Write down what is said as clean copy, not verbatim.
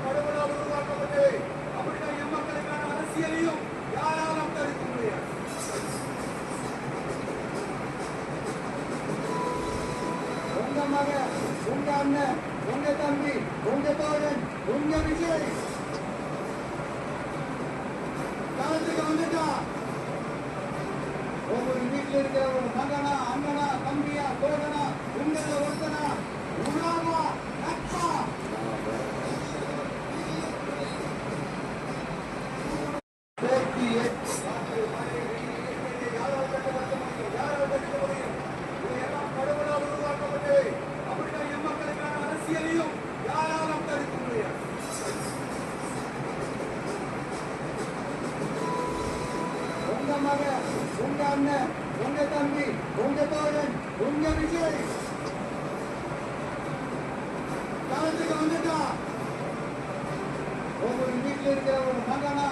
கடவுளால் உருவாக்கப்பட்டது. அப்படின்னா எம்மக்களுக்கான அரசியலையும் யாராலும் தடுக்க முடியாது. உங்க மகன், உங்க அண்ணன், உங்க தம்பி, உங்க தோழன், உங்க விஜய் காலத்துக்கு வந்துட்டா. ஒவ்வொரு வீட்டில் இருக்கிற ஒரு மகனா, அண்ணனா, தம்பியா, தோழனா, உங்கள ஒருத்தனா, உணவா, நட்பா, கடவுளால் உருவாக்கப்பட்டது. அப்படின்னா எம்மக்களுக்கான அரசியலையும் யாராலும் தடுக்க முடியாது. உங்க மகன், உங்க அண்ணன், உங்க தம்பி, உங்க தோழன், உங்க விஜய் காலத்துக்கு வந்துட்டா. ஒவ்வொரு வீட்டில் இருக்கிற ஒரு மகனா,